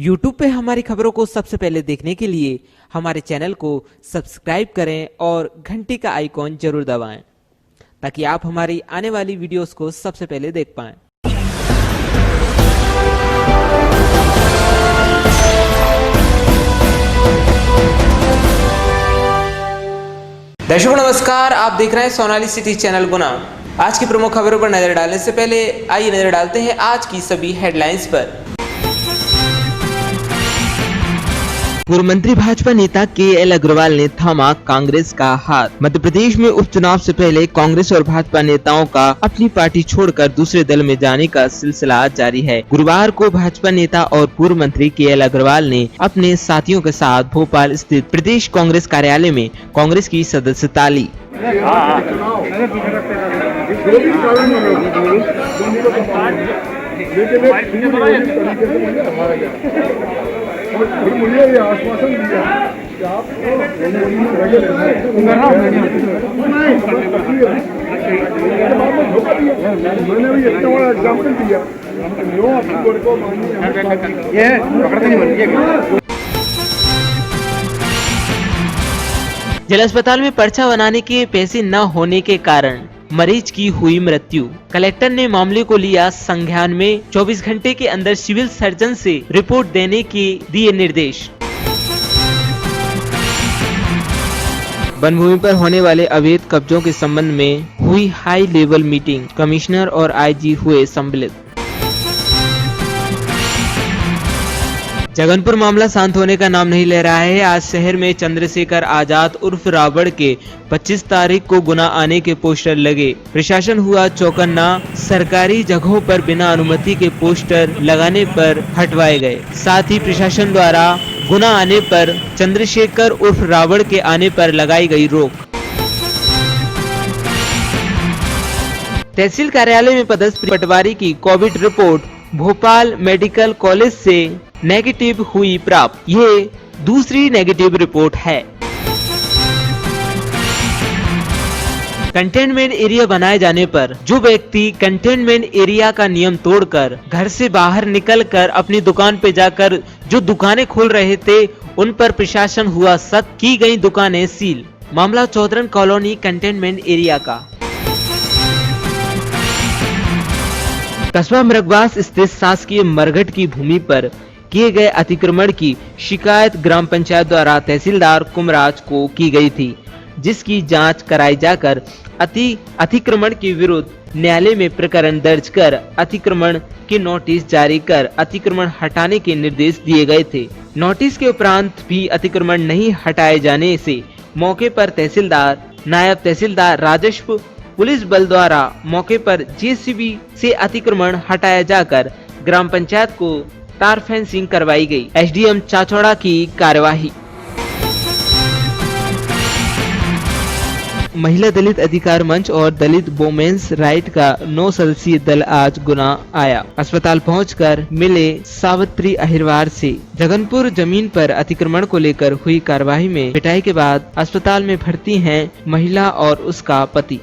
YouTube पे हमारी खबरों को सबसे पहले देखने के लिए हमारे चैनल को सब्सक्राइब करें और घंटी का आइकॉन जरूर दबाएं ताकि आप हमारी आने वाली वीडियोस को सबसे पहले देख पाएं। दर्शकों नमस्कार, आप देख रहे हैं सोनाली सिटी चैनल गुना। आज की प्रमुख खबरों पर नजर डालने से पहले आइए नजर डालते हैं आज की सभी हेडलाइंस पर। पूर्व मंत्री भाजपा नेता KL अग्रवाल ने थामा कांग्रेस का हाथ। मध्य प्रदेश में उपचुनाव से पहले कांग्रेस और भाजपा नेताओं का अपनी पार्टी छोड़कर दूसरे दल में जाने का सिलसिला जारी है। गुरुवार को भाजपा नेता और पूर्व मंत्री KL अग्रवाल ने अपने साथियों के साथ भोपाल स्थित प्रदेश कांग्रेस कार्यालय में कांग्रेस की सदस्यता ली। मुझे ये आश्वासन दिया कि आप मैंने भी इतना बड़ा एग्जाम्पल दिया जिला अस्पताल में पर्चा बनाने के पैसे न होने के कारण मरीज की हुई मृत्यु। कलेक्टर ने मामले को लिया संज्ञान में। 24 घंटे के अंदर सिविल सर्जन से रिपोर्ट देने के दिए निर्देश। वन भूमि पर होने वाले अवैध कब्जों के संबंध में हुई हाई लेवल मीटिंग। कमिश्नर और IG हुए सम्मिलित। जगनपुर मामला शांत होने का नाम नहीं ले रहा है। आज शहर में चंद्रशेखर आजाद उर्फ रावण के 25 तारीख को गुना आने के पोस्टर लगे। प्रशासन हुआ चौकन्ना। सरकारी जगहों पर बिना अनुमति के पोस्टर लगाने पर हटवाए गए। साथ ही प्रशासन द्वारा गुना आने पर चंद्रशेखर उर्फ रावण के आने पर लगाई गई रोक। तहसील कार्यालय में पदस्थ पटवारी की Covid report Bhopal medical college से नेगेटिव हुई प्राप्त। ये दूसरी नेगेटिव रिपोर्ट है। कंटेनमेंट एरिया बनाए जाने पर जो व्यक्ति कंटेनमेंट एरिया का नियम तोड़कर घर से बाहर निकलकर अपनी दुकान पे जाकर जो दुकानें खोल रहे थे उन पर प्रशासन हुआ सख्त। की गई दुकानें सील। मामला चौधरन कॉलोनी कंटेनमेंट एरिया का। कस्बा मृगवास स्थित शासकीय मरघट की भूमि पर किए गए अतिक्रमण की शिकायत ग्राम पंचायत द्वारा तहसीलदार कुमराज को की गई थी, जिसकी जांच कराई जाकर अतिक्रमण के विरुद्ध न्यायालय में प्रकरण दर्ज कर अतिक्रमण के नोटिस जारी कर अतिक्रमण हटाने के निर्देश दिए गए थे। नोटिस के उपरांत भी अतिक्रमण नहीं हटाए जाने से मौके पर तहसीलदार, नायब तहसीलदार, राजस्व, पुलिस बल द्वारा मौके पर JCB से अतिक्रमण हटाया जाकर ग्राम पंचायत को तार फेंसिंग करवाई गई। SDM चाचौड़ा की कार्यवाही। महिला दलित अधिकार मंच और दलित वोमेन्स राइट का 9 सदस्यीय दल आज गुना आया। अस्पताल पहुंचकर मिले सावित्री अहिरवार से। जगनपुर जमीन पर अतिक्रमण को लेकर हुई कार्यवाही में पिटाई के बाद अस्पताल में भर्ती हैं महिला और उसका पति।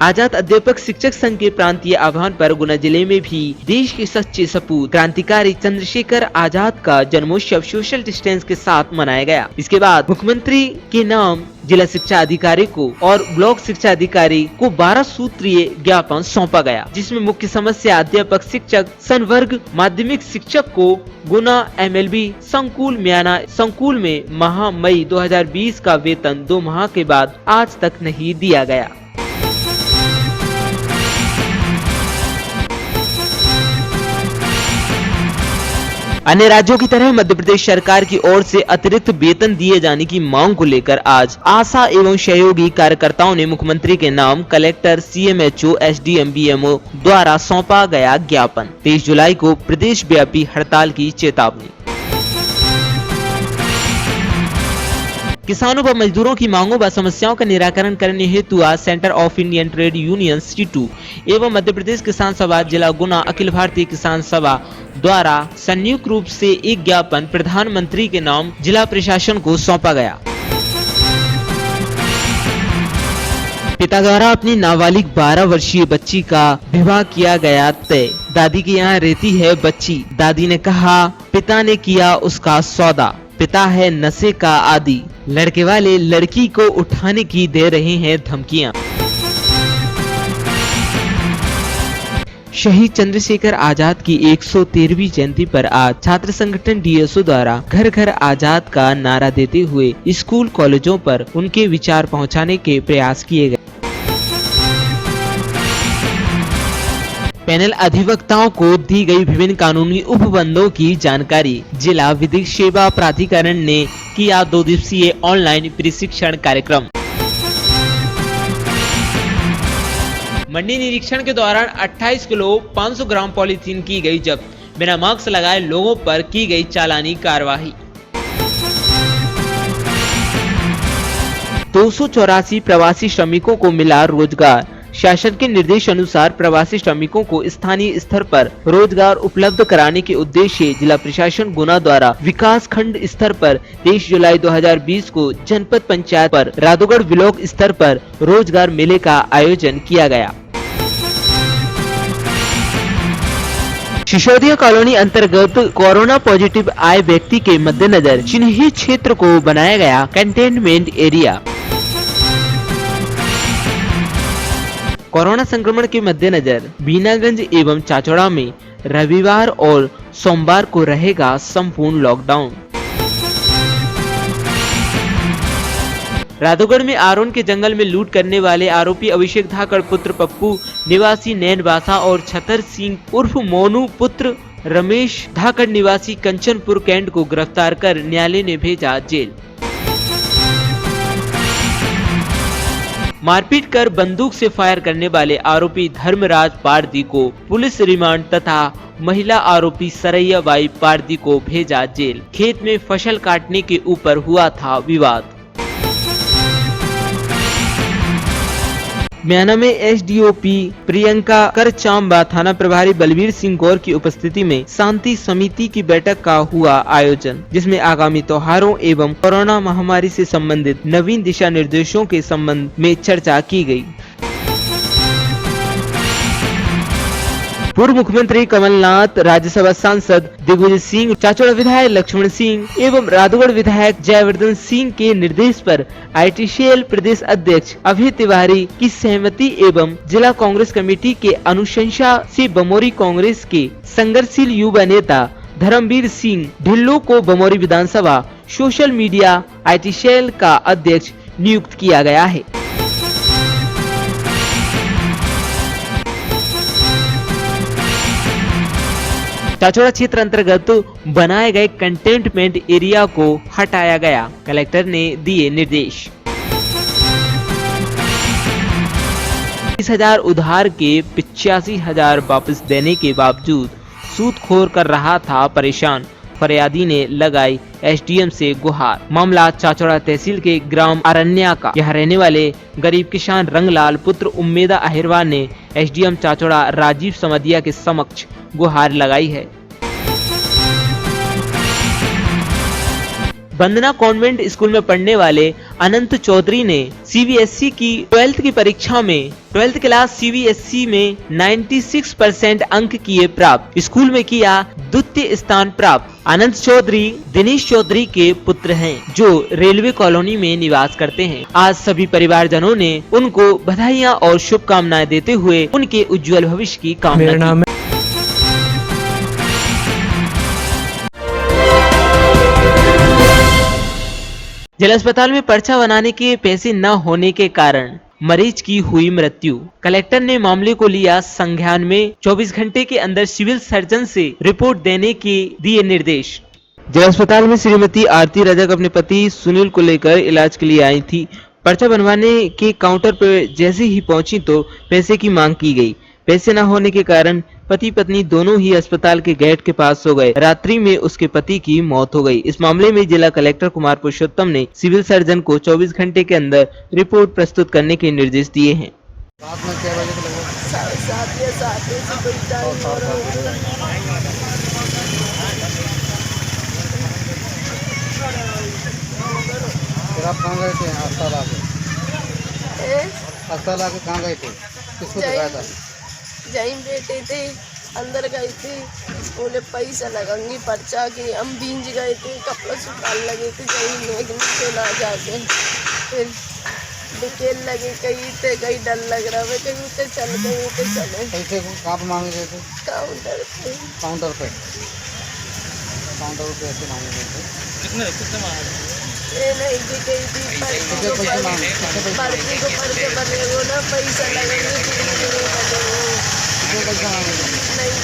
आजाद अध्यापक शिक्षक संघ के प्रांतीय आह्वान पर गुना जिले में भी देश के सच्चे सपूत क्रांतिकारी चंद्रशेखर आजाद का जन्मोत्सव सोशल डिस्टेंस के साथ मनाया गया। इसके बाद मुख्यमंत्री के नाम जिला शिक्षा अधिकारी को और ब्लॉक शिक्षा अधिकारी को 12 सूत्रीय ज्ञापन सौंपा गया, जिसमें मुख्य समस्या अध्यापक शिक्षक संवर्ग माध्यमिक शिक्षक को गुना MLB संकुल म्याना संकुल में माह मई 2020 का वेतन 2 माह के बाद आज तक नहीं दिया गया। अन्य राज्यों की तरह मध्य प्रदेश सरकार की ओर से अतिरिक्त वेतन दिए जाने की मांग को लेकर आज आशा एवं सहयोगी कार्यकर्ताओं ने मुख्यमंत्री के नाम कलेक्टर, CMHO, SDM, BMO द्वारा सौंपा गया ज्ञापन। 23 जुलाई को प्रदेश व्यापी हड़ताल की चेतावनी। किसानों व मजदूरों की मांगों व समस्याओं का निराकरण करने हेतु आज centre of Indian trade union C2 एवं मध्य प्रदेश किसान सभा जिला गुना अखिल भारतीय किसान सभा द्वारा संयुक्त रूप से एक ज्ञापन प्रधानमंत्री के नाम जिला प्रशासन को सौंपा गया। पिता द्वारा अपनी नाबालिग 12 वर्षीय बच्ची का विवाह किया गया तय। दादी के यहाँ रहती है बच्ची। दादी ने कहा पिता ने किया उसका सौदा। पिता है नशे का आदी। लड़के वाले लड़की को उठाने की दे रहे हैं धमकियां। शहीद चंद्रशेखर आजाद की 113वीं जयंती पर आज छात्र संगठन डीएसओ द्वारा घर घर आजाद का नारा देते हुए स्कूल कॉलेजों पर उनके विचार पहुंचाने के प्रयास किए गए। पैनल अधिवक्ताओं को दी गई विभिन्न कानूनी उपबंधों की जानकारी। जिला विधिक सेवा प्राधिकरण ने किया 2 दिवसीय ऑनलाइन प्रशिक्षण कार्यक्रम। मंडी निरीक्षण के दौरान 28 किलो 500 ग्राम पॉलीथीन की गई जब्त। बिना मास्क लगाए लोगों पर की गई चालानी कार्रवाई। 284 प्रवासी श्रमिकों को मिला रोजगार। शासन के निर्देश अनुसार प्रवासी श्रमिकों को स्थानीय स्तर पर रोजगार उपलब्ध कराने के उद्देश्य से जिला प्रशासन गुना द्वारा विकास खंड स्तर पर 23 जुलाई 2020 को जनपद पंचायत पर राधोगढ़ ब्लॉक स्तर पर रोजगार मेले का आयोजन किया गया। सिसोदिया कॉलोनी अंतर्गत कोरोना पॉजिटिव आए व्यक्ति के मद्देनजर चिन्हित क्षेत्र को बनाया गया कंटेनमेंट एरिया। कोरोना संक्रमण के मद्देनजर बीनागंज एवं चाचौड़ा में रविवार और सोमवार को रहेगा संपूर्ण लॉकडाउन। राधोगढ़ में आरोन के जंगल में लूट करने वाले आरोपी अभिषेक धाकड़ पुत्र पप्पू निवासी नैनबासा और छतर सिंह उर्फ मोनू पुत्र रमेश धाकड़ निवासी कंचनपुर कैंट को गिरफ्तार कर न्यायालय ने भेजा जेल। मारपीट कर बंदूक से फायर करने वाले आरोपी धर्मराज पारदी को पुलिस रिमांड तथा महिला आरोपी सरैया बाई पारदी को भेजा जेल। खेत में फसल काटने के ऊपर हुआ था विवाद। म्याना में एसडीओपी प्रियंका करचांबा थाना प्रभारी बलबीर सिंह गौर की उपस्थिति में शांति समिति की बैठक का हुआ आयोजन, जिसमें आगामी त्योहारों एवं कोरोना महामारी से संबंधित नवीन दिशा निर्देशों के संबंध में चर्चा की गई। पूर्व मुख्यमंत्री कमलनाथ, राज्यसभा सांसद दिग्विजय सिंह, चाचौड़ा विधायक लक्ष्मण सिंह एवं राधोगढ़ विधायक जयवर्धन सिंह के निर्देश पर आईटीसीएल प्रदेश अध्यक्ष अभय तिवारी की सहमति एवं जिला कांग्रेस कमेटी के अनुशंसा से बमोरी कांग्रेस के संघर्षशील युवा नेता धर्मवीर सिंह ढिल्लो को बमोरी विधानसभा सोशल मीडिया आईटीसीएल का अध्यक्ष नियुक्त किया गया है। चाचौड़ा क्षेत्र अंतर्गत बनाए गए कंटेनमेंट एरिया को हटाया गया, कलेक्टर ने दिए निर्देश। 30,000 उधार के 85,000 वापस देने के बावजूद सूदखोर कर रहा था परेशान। फरियादी ने लगाई एसडीएम से गुहार। मामला चाचौड़ा तहसील के ग्राम अरण्या का। यहाँ रहने वाले गरीब किसान रंगलाल पुत्र उम्मेदा अहिरवार ने एसडीएम चाचौड़ा राजीव समदिया के समक्ष गुहार लगाई है। वंदना कॉन्वेंट स्कूल में पढ़ने वाले अनंत चौधरी ने सीबीएसई की 12th की परीक्षा में 12th क्लास सीबीएसई में 96% अंक किए प्राप्त। स्कूल में किया द्वितीय स्थान प्राप्त। अनंत चौधरी दिनेश चौधरी के पुत्र हैं, जो रेलवे कॉलोनी में निवास करते हैं। आज सभी परिवारजनों ने उनको बधाइयां और शुभकामनाएं देते हुए उनके उज्जवल भविष्य की कामना की। जिला अस्पताल में पर्चा बनाने के पैसे न होने के कारण मरीज की हुई मृत्यु। कलेक्टर ने मामले को लिया संज्ञान में। 24 घंटे के अंदर सिविल सर्जन से रिपोर्ट देने के दिए निर्देश। जिला अस्पताल में श्रीमती आरती रजक अपने पति सुनील को लेकर इलाज के लिए आई थी। पर्चा बनवाने के काउंटर पर जैसे ही पहुंची तो पैसे की मांग की गई। पैसे न होने के कारण पति पत्नी दोनों ही अस्पताल के गेट के पास सो गए। रात्रि में उसके पति की मौत हो गई। इस मामले में जिला कलेक्टर कुमार पुरुषोत्तम ने सिविल सर्जन को 24 घंटे के अंदर रिपोर्ट प्रस्तुत करने के निर्देश दिए हैं। आप कहाँ गए थे? अस्पताल आके कहाँ गए थे, किसको दिखाया था? जहीं बेटे थे, अंदर गए थे, बोले पैसा लगेंगे पर्चा के, हम भींज गए थे, कपड़ा सुखाने लगे थे, जहीं मेघ नीचे ना जाके, फिर डिकेल लगे, कहीं डर लग रहा है, कहीं उते चल गए, उते चले पैसे कहाँ पे मांगे गए थे? काउंटर पे। काउंटर पे पैसे मांगे गए थे। कितने मांगे? ये नहीं कि कहीं भी कितने पैसे मांगे? कितने पैसे मांगे? पर्ची को पर्चे बने वो ना पैसा लगेंगे, कितने पैसे मांगे थे? नहीं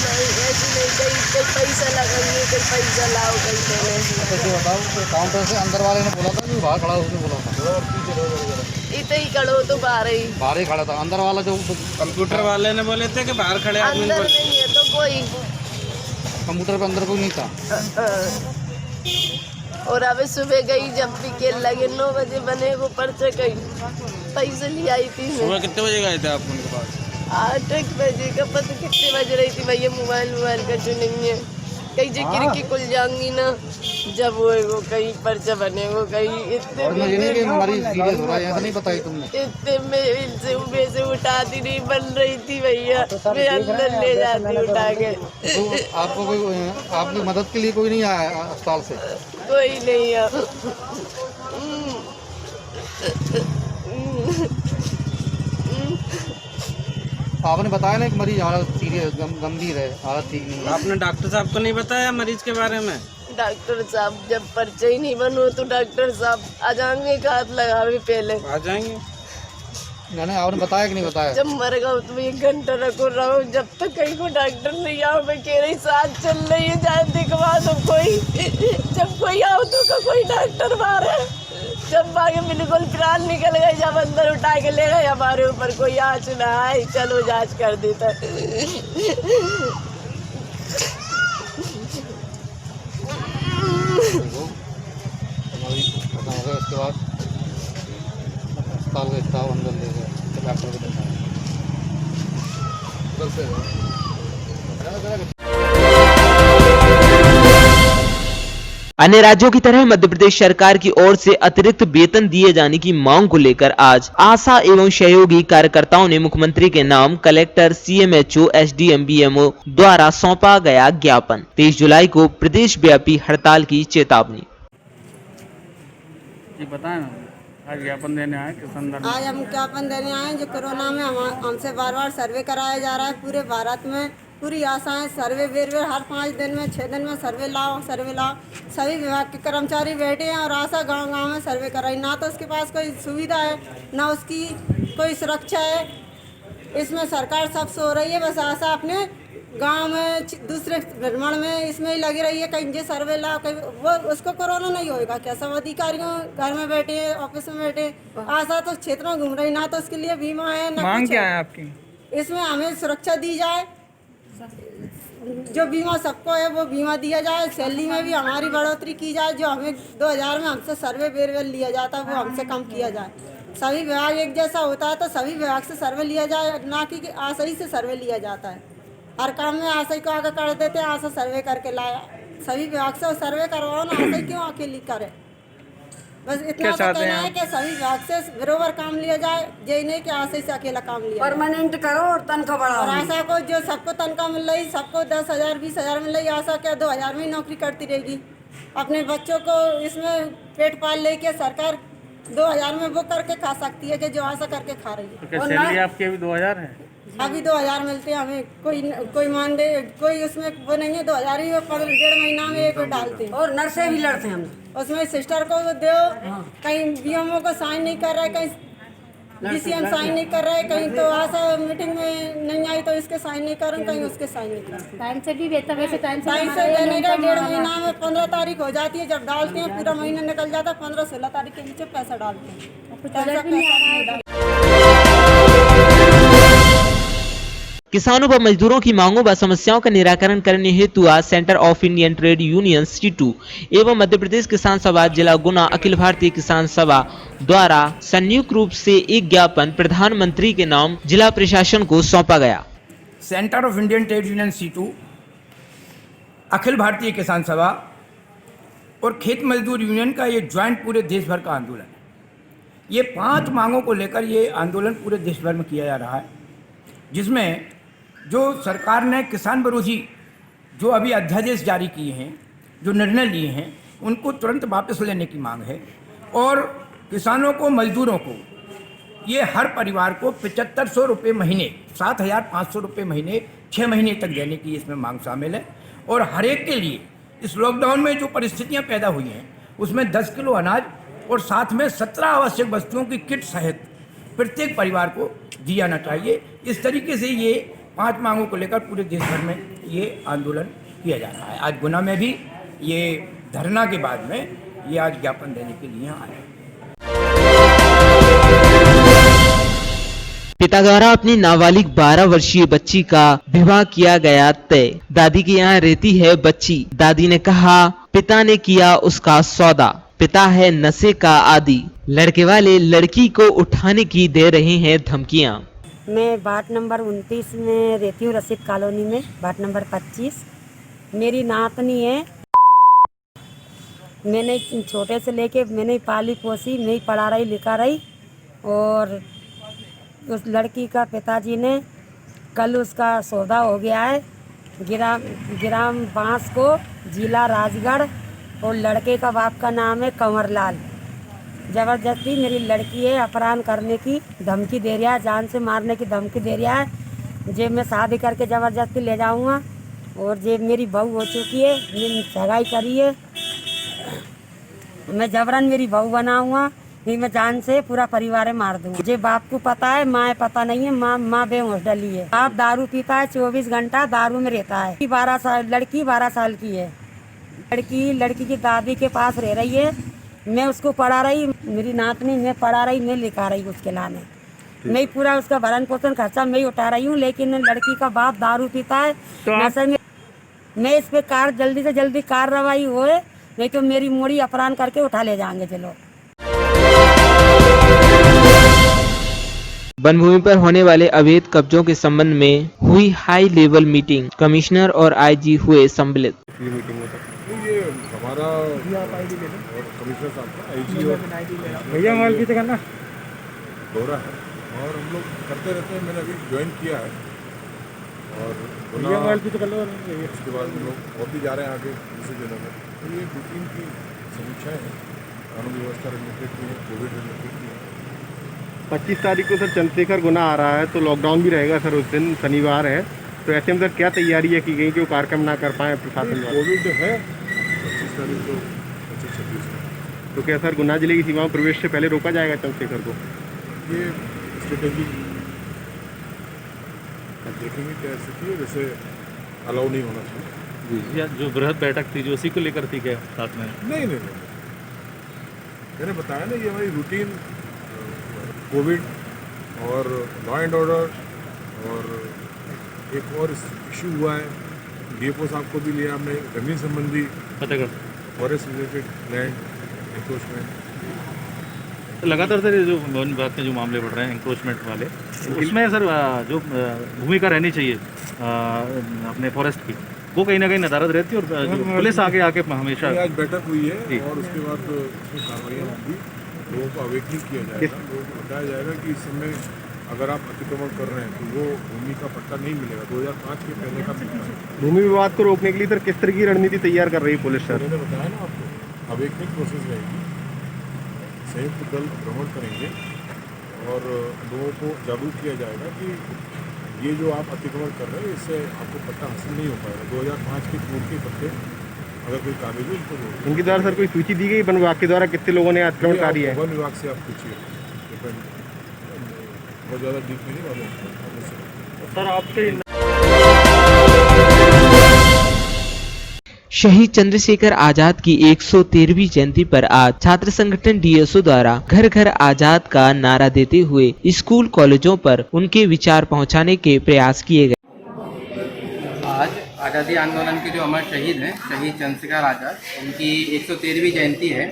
ऐसी नहीं, कहीं पे पैसा लगेंगे, कहीं पैसा लाओ, कहीं देने। अच्छा ये बताओ कि काउंटर से अंदर वाले ने बोला था कि बाहर खड़ा उसने बोला था? इतने ही करो तो बाहर ही, बाहर ही खड़ा था। अंदर वाला जो कंप्यूटर वाले ने बोले थे कि बाहर खड़े आदमी अंदर को- नहीं है तो कोई। कंप्यूटर पे अंदर कोई नहीं था। और अभी सुबह गई जब भी खेल लगे 9 बजे बने वो पर्चे गई, पैसे ले आई थी मैं। सुबह कितने बजे गए थे आप उनके पास? 8 बजे का पता कितने बज रही थी भैया, मोबाइल का जो नहीं है, कहीं जो खिड़की खुल जाऊंगी ना, जब वो कहीं पर्चा बने वो कहीं इतने और ये नहीं कि मरीज सीरियस हो रहा है, ऐसा नहीं बताई तुमने? इतने में सुबह से उठाती नहीं बन रही थी भैया, मैं अंदर ले जाती उठा के। तो आपको कोई आपकी मदद के लिए कोई नहीं आया अस्पताल से? कोई नहीं है। आपने बताया ना कि मरीज हालत सीरियस गंभीर है, हालत ठीक नहीं है। आपने डॉक्टर साहब को नहीं बताया मरीज के बारे में? डॉक्टर साहब जब पर्चे ही नहीं बनो तो डॉक्टर साहब आ जाएंगे, एक हाथ लगावे पहले। आ जाएंगे। मैंने आपने बताया कि नहीं बताया? जब मर गया तो 1 घंटा रखो रहो, जब तक कहीं को डॉक्टर नहीं आओ, मैं कह रही सांस चल रही है, जाए दिखवा दो कोई। जब कोई आओ तो कोई डॉक्टर मारे, जब आगे बिल्कुल प्राण निकल गए, जब अंदर उठा के ले गए हमारे ऊपर कोई आँच ना आए, चलो जांच कर देता। खत्म हो गया, उसके बाद अस्पताल का स्टाफ अंदर ले गए तो डॉक्टर को दिखाया। अन्य राज्यों की तरह मध्य प्रदेश सरकार की ओर से अतिरिक्त वेतन दिए जाने की मांग को लेकर आज आशा एवं सहयोगी कार्यकर्ताओं ने मुख्यमंत्री के नाम कलेक्टर, सीएमएचओ, एसडीएम, बीएमओ द्वारा सौंपा गया ज्ञापन। 23 जुलाई को प्रदेश व्यापी हड़ताल की चेतावनी। ये बताएं, आज ज्ञापन देने आए किस संदर्भ में? आज हम ज्ञापन देने आए जो कोरोना में हमसे बार सर्वे कराया जा रहा है। पूरे भारत में पूरी आशाएं सर्वे बेर हर 5 दिन में 6 दिन में सर्वे लाओ। सभी विभाग के कर्मचारी बैठे हैं और आशा गांव में सर्वे कराई, ना तो उसके पास कोई सुविधा है ना उसकी कोई सुरक्षा है। इसमें सरकार सब सो रही है, बस आशा अपने गांव में दूसरे भ्रमण में इसमें ही लगी रही है, कहीं जे सर्वे लाओ, कहीं वो उसको कोरोना नहीं होएगा क्या? सब अधिकारियों घर में बैठे हैं, ऑफिस में बैठे, आशा तो क्षेत्रों में घूम रही, ना तो उसके लिए बीमा है ना मांग कुछ क्या है। है आपकी? इसमें हमें सुरक्षा दी जाए, जो बीमा सबको है वो बीमा दिया जाए, सैलरी में भी हमारी बढ़ोतरी की जाए, जो हमें 2000 में हमसे सर्वे बेरवेल लिया जाता है वो हमसे कम किया जाए। सभी विभाग एक जैसा होता है तो सभी विभाग से सर्वे लिया जाए, ना कि आशाई से सर्वे लिया जाता है। हर काम में आशाई को आगे कर देते हैं, आशा सर्वे करके लाया, सभी विभाग से सर्वे करवाओ ना, आशाई क्यों अकेली करे? बस इतना तो कहना है कि सभी विभाग से बरोबर काम लिया जाए, यही नहीं कि आशा से अकेला काम लिया परमानेंट करो और तनख्वाह बढ़ाओ। और आशा को जो सबको तनख्वाह मिल रही, सबको 10,000 20,000 मिल रही, आशा क्या 2000 में ही नौकरी करती रहेगी? अपने बच्चों को इसमें पेट पाल लेके सरकार 2000 में वो करके खा सकती है कि जो आशा करके खा रही है। क्या सैलरी आपकी अभी 2000 है? अभी 2000 मिलते हैं हमें, कोई मान दे, कोई उसमें वो नहीं है, 2000 ही वो 1.5 महीना में एक डालते हैं। और नर्सें भी लड़ते हैं हम। उसमें सिस्टर को दो, कहीं बीएमओ को साइन नहीं कर रहा है, कहीं डीसीएम साइन नहीं कर रहा है, कहीं तो आशा मीटिंग में नहीं आई तो इसके साइन नहीं कर रहे, कहीं उसके साइन नहीं कर रहे। टाइम से भी वेतन वैसे टाइम से देने का 1.5 महीना में 15 तारीख हो जाती है, जब डालते हैं पूरा महीना निकल जाता है, 15-16 तारीख के बीच में पैसा डालते हैं। किसानों व मजदूरों की मांगों व समस्याओं का निराकरण करने हेतु आज centre of Indian trade union C2 एवं मध्य प्रदेश किसान सभा जिला गुना अखिल भारतीय किसान सभा द्वारा संयुक्त रूप से एक ज्ञापन प्रधानमंत्री के नाम जिला प्रशासन को सौंपा गया। Centre of Indian trade union C2, Akhil Bharatiya किसान सभा और खेत मजदूर यूनियन का ये ज्वाइंट पूरे देश भर का आंदोलन है। ये 5 मांगों को लेकर ये आंदोलन पूरे देश भर में किया जा रहा है, जिसमें जो सरकार ने किसान विरोधी जो अभी अध्यादेश जारी किए हैं, जो निर्णय लिए हैं, उनको तुरंत वापस लेने की मांग है। और किसानों को, मजदूरों को, ये हर परिवार को 7500 रुपये महीने, 7500 रुपये महीने 6 महीने तक देने की इसमें मांग शामिल है। और हर एक के लिए इस लॉकडाउन में जो परिस्थितियां पैदा हुई हैं उसमें 10 किलो अनाज और साथ में 17 आवश्यक वस्तुओं की किट सहित प्रत्येक परिवार को दी जाना चाहिए। इस तरीके से ये 5 मांगों को लेकर पूरे देश भर में ये आंदोलन किया जा रहा है। आज गुना में भी ये धरना के बाद में ये आज ज्ञापन देने के लिए यहाँ आए। पिता द्वारा अपनी नाबालिग 12 वर्षीय बच्ची का विवाह किया गया तय। दादी के यहाँ रहती है बच्ची। दादी ने कहा पिता ने किया उसका सौदा। पिता है नशे का आदी। लड़के वाले लड़की को उठाने की दे रहे हैं धमकियां। मैं वार्ड नंबर 29 में रहती हूँ, रशीद कॉलोनी में, वार्ड नंबर 25। मेरी नातनी है। मैंने छोटे से लेके मैंने पाली पोसी, मैं ही पढ़ा रही लिखा रही। और उस लड़की का पिताजी ने कल उसका सौदा हो गया है ग्राम बांस को, जिला राजगढ़। और लड़के का बाप का नाम है कंवरलाल। ज़बरदस्ती मेरी लड़की है अपहरण करने की धमकी दे रहा है, जान से मारने की धमकी दे रहा है। जे मैं शादी करके ज़बरदस्ती ले जाऊंगा। और जे मेरी बहू हो चुकी है, मैंने सगाई करी है, मैं जबरन मेरी बहू बनाऊंगा। फिर मैं जान से पूरा परिवार मार दूंगा। जे बाप को पता है, माँ पता नहीं है। माँ बेहोश डली है। बाप दारू पीता है, 24 घंटा दारू में रहता है। 12 साल लड़की 12 साल की है। लड़की की दादी के पास रह रही है। मैं उसको पढ़ा रही, मेरी नातनी मैं पढ़ा रही, मैं लिखा रही उसके लाने। मैं पूरा उसका भरण पोषण खर्चा मैं ही उठा रही हूँ। लेकिन लड़की का बाप दारू पीता है, नशे में। मैं इस पे जल्दी से जल्दी कार्रवाई होए, नहीं तो मेरी मोड़ी अपहरण करके उठा ले जाएंगे। चलो। वन भूमि पर होने वाले अवैध कब्जों के संबंध में हुई हाई लेवल मीटिंग। कमिश्नर और आईजी हुए सम्मिलित। ये हमारा और कमिश्नर साहब का आईजी और भैया माल की करना दौरा है और हम लोग करते रहते हैं। मैंने अभी ज्वाइन किया है और उसके बाद हम लोग और भी जा रहे हैं आगे दूसरे दिनों में। तो ये रूटीन की समीक्षाएँ हैं, कानून व्यवस्था रिलेटेड की है, कोविड रिलेटेड की है। 25 तारीख को सर चंद्रशेखर गुना आ रहा है, तो लॉकडाउन भी रहेगा सर, उस दिन शनिवार है। तो ऐसे में सर क्या तैयारियाँ की गई कि वो कार्यक्रम ना कर पाएँ प्रशासन द्वारा? कोविड है 25 तारीख को 25-26 में। तो क्या सर गुना जिले की सीमाओं प्रवेश से पहले रोका जाएगा चंद्रशेखर को? ये स्ट्रेटेजी देखेंगे क्या स्थिति है, वैसे अलाउ नहीं होना चाहिए। जो बृहद बैठक थी जो उसी को लेकर थी क्या साथ में? नहीं, मैंने बताया ना, ये हमारी रूटीन कोविड और लॉ एंड ऑर्डर। और एक और इशू हुआ है, डीएफओ साहब को भी लिया हमने, जमीन संबंधी, फॉरेस्ट रिलेटेड लैंड एनक्रोचमेंट। लगातार सर जो वन विभाग के जो मामले बढ़ रहे हैं एंक्रोचमेंट वाले, उसमें सर जो भूमिका रहनी चाहिए अपने फॉरेस्ट की, वो कहीं ना कहीं नदारद रहती है। और जो पुलिस आगे हमेशा आज बैठक हुई है और उसके बाद उसमें कार्रवाई होगी। लोगों को अवेकनिंग किया जाएगा, लोगों को बताया जाएगा कि इस समय अगर आप अतिक्रमण कर रहे हैं तो वो भूमि का पट्टा नहीं मिलेगा। 2005 के पहले का पट्टा है। भूमि विवाद को रोकने के लिए सर किस तरह की रणनीति तैयार कर रही है पुलिस सर? मैंने बताया ना आपको, अवेकनिंग प्रोसेस रहेगी। संयुक्त दल भ्रमण करेंगे और लोगों को जागरूक किया जाएगा कि ये जो आप अतिक्रमण कर रहे हैं इससे आपको पट्टा हासिल नहीं हो पाएगा। 2005 के पूर्व के पट्टे अगर कोई कागज है उनको उनके द्वारा सर कोई सूची दी गई वन विभाग के द्वारा कितने लोगों ने अतिक्रमण कार्य है? वन विभाग से आप पूछिए, बहुत ज़्यादा डीप नहीं मालूम सर आपसे। शहीद चंद्रशेखर आजाद की 113वीं जयंती पर आज छात्र संगठन डीएसओ द्वारा घर घर आजाद का नारा देते हुए स्कूल कॉलेजों पर उनके विचार पहुंचाने के प्रयास किए गए। आज आज़ादी आंदोलन के जो अमर शहीद हैं, शहीद चंद्रशेखर आज़ाद, उनकी 113वीं जयंती है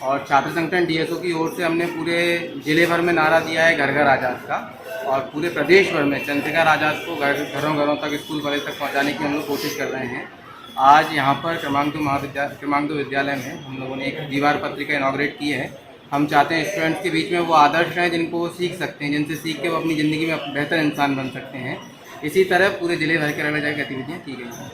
और छात्र संगठन डीएसओ की ओर से हमने पूरे जिले भर में नारा दिया है घर घर आज़ाद का। और पूरे प्रदेश भर में चंद्रशेखर आज़ाद को घरों घरों तक, स्कूल कॉलेज तक पहुंचाने की हम लोग कोशिश कर रहे हैं। आज यहाँ पर क्रमांक 2 विद्यालय में हम लोगों ने एक दीवार पत्रिका इनॉग्रेट की है हम चाहते हैं स्टूडेंट्स के बीच में वो आदर्श हैं जिनको वो सीख सकते हैं, जिनसे सीख के वो अपनी ज़िंदगी में बेहतर इंसान बन सकते हैं। इसी तरह पूरे जिले भर के रविवार गतिविधियाँ की गई हैं।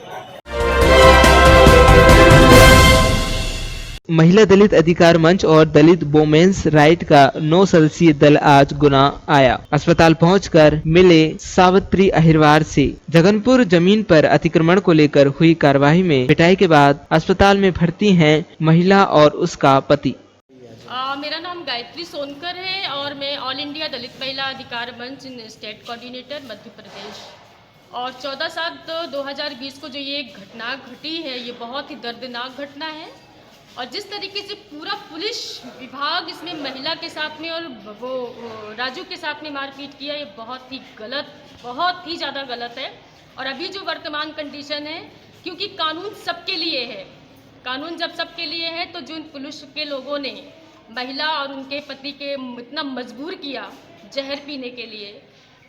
महिला दलित अधिकार मंच और दलित वोमेन्स राइट का 9 सदस्यीय दल आज गुना आया। अस्पताल पहुंचकर मिले सावित्री अहिरवार से। जगनपुर जमीन पर अतिक्रमण को लेकर हुई कार्रवाई में पिटाई के बाद अस्पताल में भर्ती हैं महिला और उसका पति। मेरा नाम गायत्री सोनकर है और मैं ऑल इंडिया दलित महिला अधिकार मंच स्टेट कोऑर्डिनेटर मध्य प्रदेश। और 14/7/2020 को जो ये घटना घटी है, ये बहुत ही दर्दनाक घटना है। और जिस तरीके से पूरा पुलिस विभाग इसमें महिला के साथ में और वो राजू के साथ में मारपीट किया, ये बहुत ही गलत, बहुत ही ज़्यादा गलत है। और अभी जो वर्तमान कंडीशन है, क्योंकि कानून सबके लिए है, कानून जब सबके लिए है तो जो पुलिस के लोगों ने महिला और उनके पति के इतना मजबूर किया जहर पीने के लिए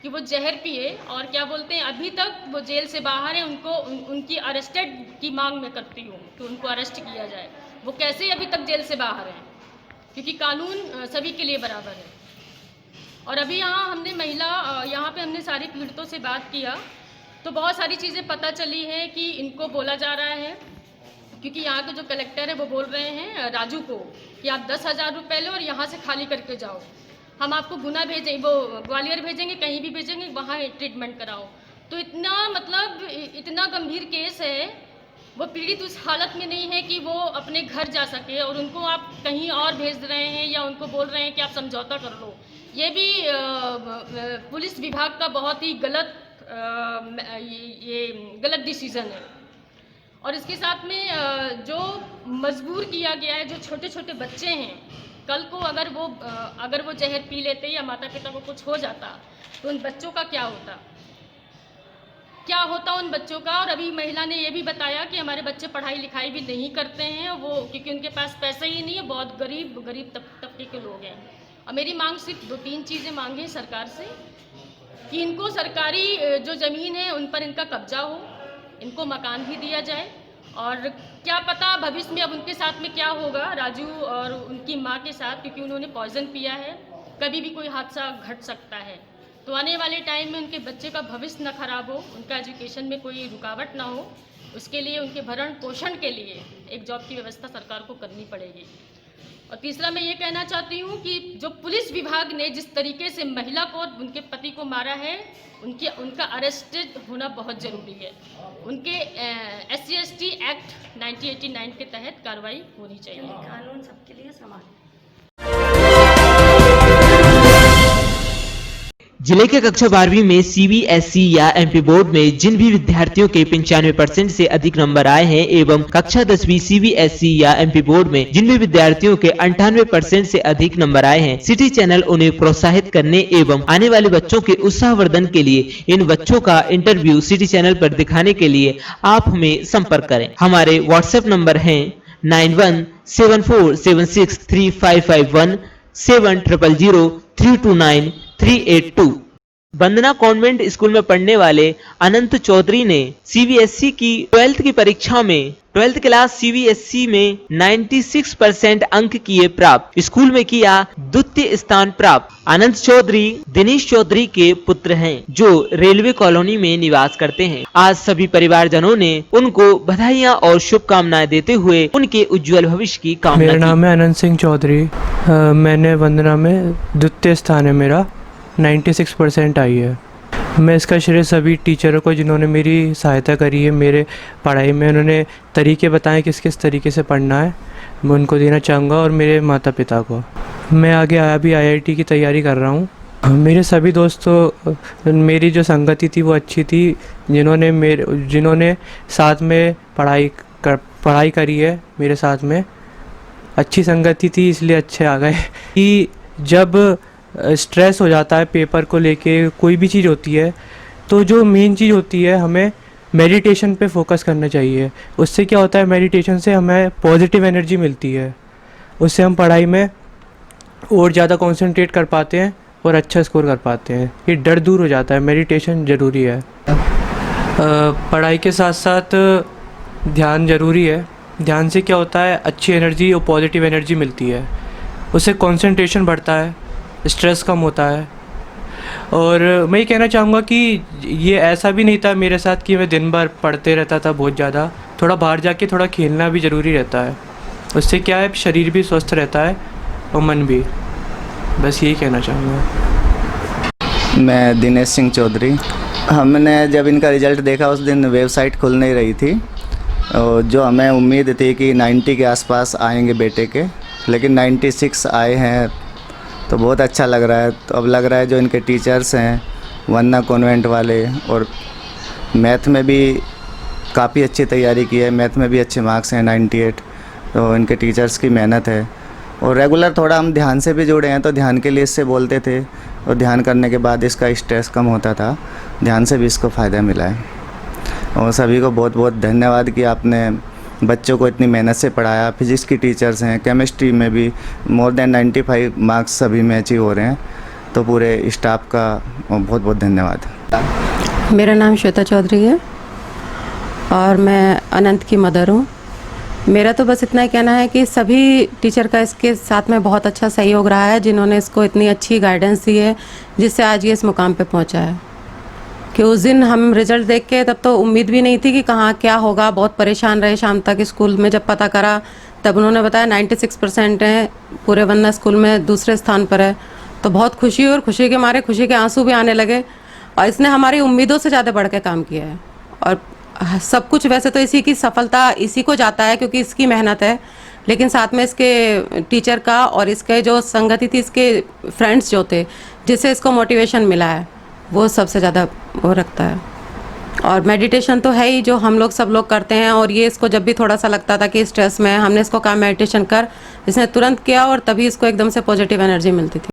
कि वो जहर पिए, और क्या बोलते हैं, अभी तक वो जेल से बाहर है। उनको उनकी अरेस्टेड की मांग मैं करती हूँ कि उनको अरेस्ट किया जाए। वो कैसे अभी तक जेल से बाहर हैं, क्योंकि कानून सभी के लिए बराबर है। और अभी हमने हमने सारे पीड़ितों से बात किया तो बहुत सारी चीज़ें पता चली हैं कि इनको बोला जा रहा है, क्योंकि यहाँ के जो कलेक्टर है वो बोल रहे हैं राजू को कि आप 10,000 रुपये लो और यहाँ से खाली करके जाओ, हम आपको गुना भेजेंगे, वो ग्वालियर भेजेंगे, कहीं भी भेजेंगे, वहाँ ट्रीटमेंट कराओ। तो इतना गंभीर केस है, वो पीड़ित उस हालत में नहीं है कि वो अपने घर जा सके, और उनको आप कहीं और भेज रहे हैं या उनको बोल रहे हैं कि आप समझौता कर लो। ये भी पुलिस विभाग का बहुत ही गलत डिसीज़न है। और इसके साथ में जो मजबूर किया गया है, जो छोटे छोटे बच्चे हैं, कल को अगर वो जहर पी लेते या माता पिता को कुछ हो जाता तो उन बच्चों का क्या होता उन बच्चों का। और अभी महिला ने ये भी बताया कि हमारे बच्चे पढ़ाई लिखाई भी नहीं करते हैं, वो क्योंकि उनके पास पैसा ही नहीं है, बहुत गरीब तबके के लोग हैं। और मेरी मांग सिर्फ 2-3 चीज़ें मांगे सरकार से कि इनको सरकारी जो ज़मीन है उन पर इनका कब्जा हो, इनको मकान भी दिया जाए। और क्या पता भविष्य में अब उनके साथ में क्या होगा, राजू और उनकी माँ के साथ, क्योंकि उन्होंने पॉइजन पिया है, कभी भी कोई हादसा घट सकता है। तो आने वाले टाइम में उनके बच्चे का भविष्य न खराब हो, उनका एजुकेशन में कोई रुकावट ना हो, उसके लिए उनके भरण पोषण के लिए एक जॉब की व्यवस्था सरकार को करनी पड़ेगी। और तीसरा मैं ये कहना चाहती हूँ कि जो पुलिस विभाग ने जिस तरीके से महिला को और उनके पति को मारा है, उनका अरेस्टेड होना बहुत ज़रूरी है। उनके SC/ST एक्ट 1989 के तहत कार्रवाई होनी चाहिए। कानून सबके लिए समान। जिले के कक्षा 12वीं में CBSE या MP बोर्ड में जिन भी विद्यार्थियों के 95% से अधिक नंबर आए हैं एवं कक्षा 10वीं CBSE या MP बोर्ड में जिन भी विद्यार्थियों के 98% से अधिक नंबर आए हैं, सिटी चैनल उन्हें प्रोत्साहित करने एवं आने वाले बच्चों के उत्साहवर्धन के लिए इन बच्चों का इंटरव्यू सिटी चैनल पर दिखाने के लिए आप हमें संपर्क करें। हमारे व्हाट्सएप नंबर है 9174763551 700329 वंदना कॉन्वेंट स्कूल में पढ़ने वाले अनंत चौधरी ने CBSE की 12th की परीक्षा में 12th क्लास CBSE में 96% अंक किए प्राप्त। स्कूल में किया द्वितीय स्थान प्राप्त। अनंत चौधरी दिनेश चौधरी के पुत्र हैं, जो रेलवे कॉलोनी में निवास करते हैं। आज सभी परिवारजनों ने उनको बधाइयां और शुभकामनाएं देते हुए उनके उज्जवल भविष्य की कामना की। मेरा नाम है अनंत सिंह चौधरी। मैंने वंदना में द्वितीय स्थान है, मेरा 96% आई है। मैं इसका श्रेय सभी टीचरों को जिन्होंने मेरी सहायता करी है मेरे पढ़ाई में, उन्होंने तरीके बताए किस किस तरीके से पढ़ना है, मैं उनको देना चाहूँगा, और मेरे माता पिता को। मैं आगे अभी IIT की तैयारी कर रहा हूँ। मेरे सभी दोस्तों, मेरी जो संगति थी वो अच्छी थी, जिन्होंने साथ में पढ़ाई करी है, मेरे साथ में अच्छी संगति थी, इसलिए अच्छे आ गए। कि जब स्ट्रेस हो जाता है पेपर को लेके, कोई भी चीज़ होती है, तो जो मेन चीज़ होती है हमें मेडिटेशन पे फोकस करना चाहिए। उससे क्या होता है, मेडिटेशन से हमें पॉजिटिव एनर्जी मिलती है, उससे हम पढ़ाई में और ज़्यादा कंसंट्रेट कर पाते हैं और अच्छा स्कोर कर पाते हैं। ये डर दूर हो जाता है, मेडिटेशन ज़रूरी है। पढ़ाई के साथ साथ ध्यान ज़रूरी है। ध्यान से क्या होता है, अच्छी एनर्जी और पॉजिटिव एनर्जी मिलती है। उससे कंसंट्रेशन बढ़ता है, स्ट्रेस कम होता है। और मैं ये कहना चाहूँगा कि ये ऐसा भी नहीं था मेरे साथ कि मैं दिन भर पढ़ते रहता था बहुत ज़्यादा, थोड़ा बाहर जाके थोड़ा खेलना भी ज़रूरी रहता है। उससे क्या है, शरीर भी स्वस्थ रहता है और मन भी। बस यही कहना चाहूँगा। मैं दिनेश सिंह चौधरी। हमने जब इनका रिज़ल्ट देखा उस दिन वेबसाइट खुल नहीं रही थी, और जो हमें उम्मीद थी कि 90 के आसपास आएंगे बेटे के, लेकिन 96 आए हैं, तो बहुत अच्छा लग रहा है। तो अब लग रहा है जो इनके टीचर्स हैं वन्ना कॉन्वेंट वाले, और मैथ में भी काफ़ी अच्छी तैयारी की है, मैथ में भी अच्छे मार्क्स हैं 98, तो इनके टीचर्स की मेहनत है। और रेगुलर थोड़ा हम ध्यान से भी जुड़े हैं, तो ध्यान के लिए इससे बोलते थे, और ध्यान करने के बाद इसका स्ट्रेस कम होता था, ध्यान से भी इसको फ़ायदा मिला है। और सभी को बहुत बहुत धन्यवाद कि आपने बच्चों को इतनी मेहनत से पढ़ाया। फिज़िक्स की टीचर्स हैं, केमिस्ट्री में भी मोर देन 95 मार्क्स सभी में अचीव हो रहे हैं, तो पूरे स्टाफ का बहुत बहुत धन्यवाद। मेरा नाम श्वेता चौधरी है और मैं अनंत की मदर हूँ। मेरा तो बस इतना ही कहना है कि सभी टीचर का इसके साथ में बहुत अच्छा सहयोग रहा है, जिन्होंने इसको इतनी अच्छी गाइडेंस दी है, जिससे आज ये इस मुकाम पे पहुंचा है। कि उस दिन हम रिज़ल्ट देख के तब तो उम्मीद भी नहीं थी कि कहाँ क्या होगा, बहुत परेशान रहे शाम तक। स्कूल में जब पता करा तब उन्होंने बताया 96% हैं, पूरे वन्ना स्कूल में दूसरे स्थान पर है। तो बहुत खुशी, और खुशी के मारे खुशी के आंसू भी आने लगे। और इसने हमारी उम्मीदों से ज़्यादा बढ़ के काम किया है, और सब कुछ वैसे तो इसी की सफलता इसी को जाता है क्योंकि इसकी मेहनत है, लेकिन साथ में इसके टीचर का और इसके जो संगति थी, इसके फ्रेंड्स जो थे, जिससे इसको मोटिवेशन मिला है, वो सबसे ज़्यादा वो रखता है। और मेडिटेशन तो है ही, जो हम लोग सब लोग करते हैं। और ये इसको जब भी थोड़ा सा लगता था कि स्ट्रेस में है, हमने इसको कहा मेडिटेशन कर, इसने तुरंत किया और तभी इसको एकदम से पॉजिटिव एनर्जी मिलती थी।